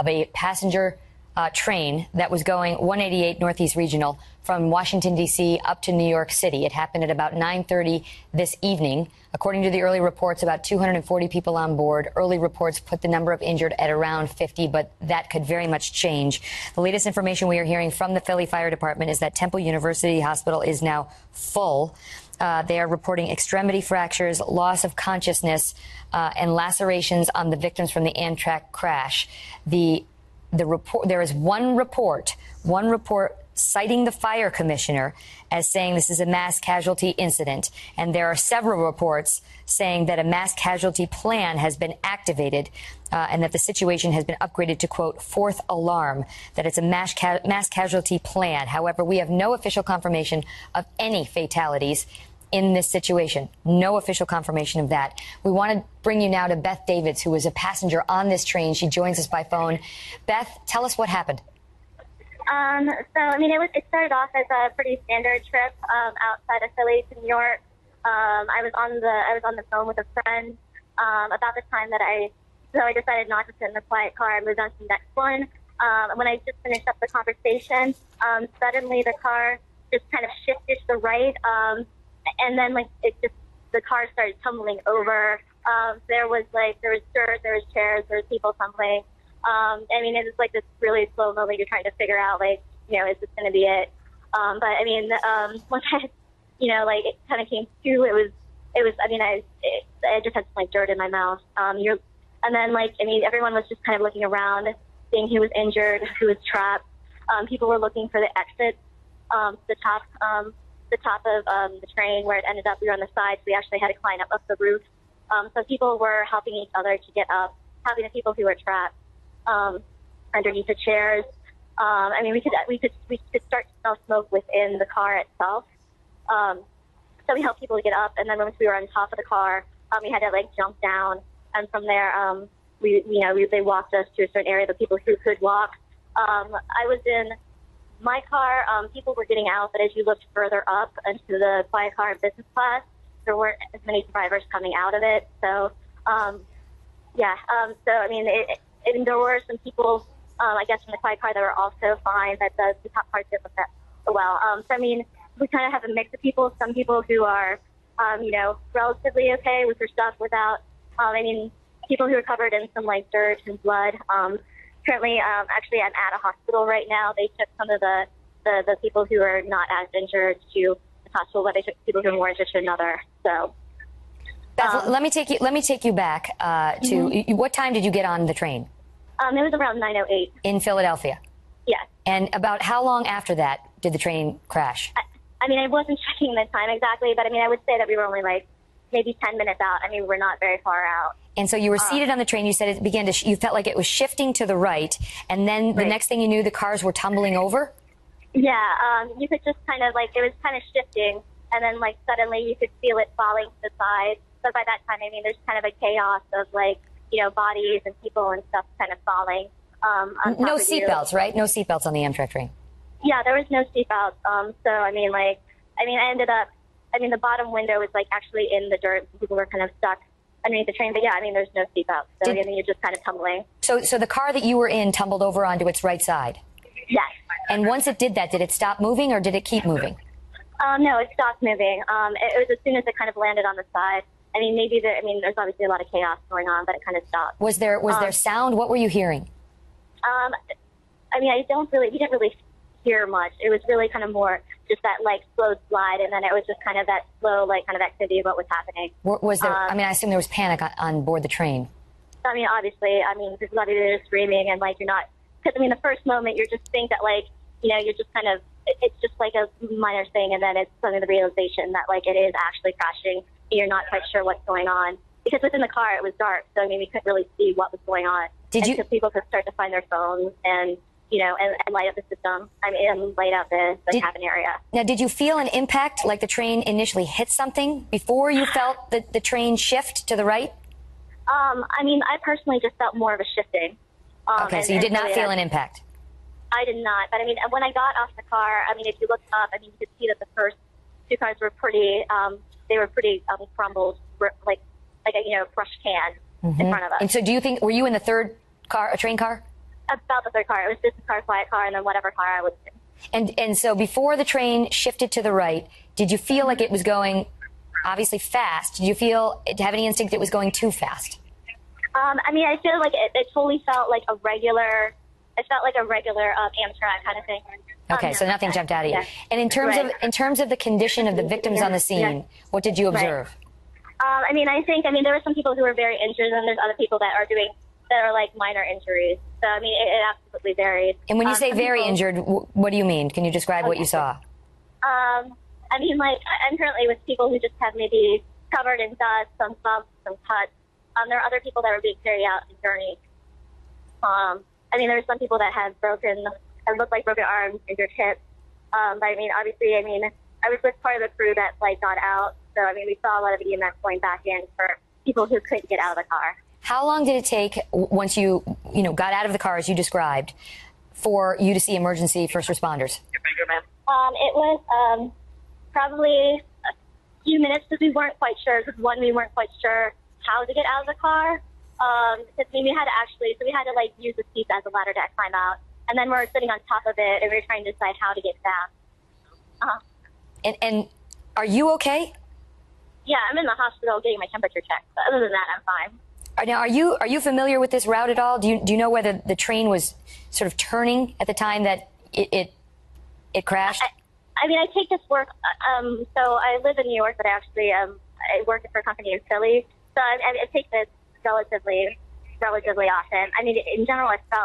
of a passenger train that was going 188 Northeast Regional from Washington, D.C. up to New York City. It happened at about 9:30 this evening. According to the early reports, about 240 people on board. Early reports put the number of injured at around 50, but that could very much change. The latest information we are hearing from the Philly Fire Department is that Temple University Hospital is now full. They are reporting extremity fractures, loss of consciousness, and lacerations on the victims from the Amtrak crash. There is one report citing the fire commissioner as saying this is a mass casualty incident. And there are several reports saying that a mass casualty plan has been activated and that the situation has been upgraded to, quote, fourth alarm, that it's a mass casualty plan. However, we have no official confirmation of any fatalities in this situation. No official confirmation of that. We want to bring you now to Beth Davids, who was a passenger on this train. She joins us by phone. Beth, tell us what happened. It started off as a pretty standard trip outside of Philly to New York. I was on the phone with a friend about the time that I decided not to sit in the quiet car. I moved on to the next one. When I just finished up the conversation, suddenly the car just kind of shifted to the right, and then the car started tumbling over. There was dirt, there was chairs, there was people tumbling. It was like this really slow moment. You're trying to figure out, is this going to be it? Once it kind of came to, I just had some dirt in my mouth. Everyone was just kind of looking around, seeing who was injured, who was trapped. People were looking for the exit, the top of the train where it ended up. We were on the side, so we actually had to climb up the roof. So people were helping each other to get up, helping the people who were trapped underneath the chairs. We could start to smell smoke within the car itself. So we helped people to get up, and then once we were on top of the car, we had to jump down, and from there, they walked us to a certain area. The people who could walk. I was in my car. People were getting out, but as you looked further up into the quiet car and business class, there weren't as many survivors coming out of it. So, there were some people, I guess, from the quiet car that were also fine, but the top part didn't look that well. We kind of have a mix of people. Some people who are, relatively okay with their stuff without, people who are covered in some dirt and blood. Currently, actually, I'm at a hospital right now. They took some of the people who are not as injured to the hospital, but they took people who are more injured to another. So, Beth, let me take you back to what time did you get on the train? It was around 9:08 in Philadelphia. Yes. And about how long after that did the train crash? I wasn't checking the time exactly, but I would say that we were only maybe 10 minutes out. We were not very far out. And so you were seated on the train. You said it began to, you felt like it was shifting to the right. And then the next thing you knew, the cars were tumbling over? Yeah. You could just kind of it was kind of shifting. And then suddenly you could feel it falling to the side. But by that time, there's kind of a chaos of bodies and people and stuff kind of falling. No seatbelts, right? No seatbelts on the Amtrak train. Yeah, there was no seatbelts. I ended up, the bottom window was actually in the dirt. People were kind of stuck underneath the train. But yeah, there's no seatbelts. So you're just kind of tumbling. So the car that you were in tumbled over onto its right side? Yes. And once it did that, did it stop moving or did it keep moving? No, it stopped moving. It was as soon as it kind of landed on the side. There's obviously a lot of chaos going on, but it kind of stopped. Was there sound? What were you hearing? We didn't really hear much. It was really kind of more just that slow slide, and then it was just kind of that slow kind of activity of what was happening. Was there? I assume there was panic on board the train. Obviously, there's a lot of people screaming, and you're not, because the first moment you just think that you're just kind of, it's just a minor thing, and then it's suddenly the realization that it is actually crashing. You're not quite sure what's going on, because within the car it was dark, so we couldn't really see what was going on. So people could start to find their phones and light up the system. And light up the cabin area. Now, did you feel an impact, like the train initially hit something before you felt the train shift to the right? I personally just felt more of a shifting. Okay, so you did not feel an impact. I did not, but when I got off the car, if you looked up, you could see that the first two cars were pretty, crumbled, like a brush can in front of us. And so, do you think were you in the third car, a train car? About the third car. It was business car, quiet car, and then whatever car I was in. And so before the train shifted to the right, did you feel like it was going obviously fast? Did you have any instinct it was going too fast? I mean, I feel like it totally felt like a regular. It felt like a regular Amtrak kind of thing. Okay, so nothing jumped out at you. Yeah. And in terms of the condition of the victims on the scene, what did you observe? I mean, there were some people who were very injured, and there's other people that are like minor injuries. So I mean, it absolutely varied. And when you say very injured, what do you mean? Can you describe what you saw? I mean, like I'm currently with people who just have maybe covered in dust, some bumps, some cuts. There are other people that were being carried out in journeys. I mean, there were some people that had looked like broken arms, injured hips. But I mean, obviously, I was with part of the crew that like got out. So I mean, we saw a lot of EMS going back in for people who couldn't get out of the car. How long did it take once you got out of the car, as you described, for you to see emergency first responders? It was probably a few minutes because we weren't quite sure. Because one, we weren't quite sure how to get out of the car. Because we had to like use the seats as a ladder to climb out, and then we were sitting on top of it, and we were trying to decide how to get down. And are you okay? Yeah, I'm in the hospital getting my temperature checked. But other than that, I'm fine. Now, are you familiar with this route at all? Do you know whether the train was sort of turning at the time that it crashed? I mean, I take this work. So I live in New York, but I actually I work for a company in Philly. So I take this relatively often. I mean, in general, I felt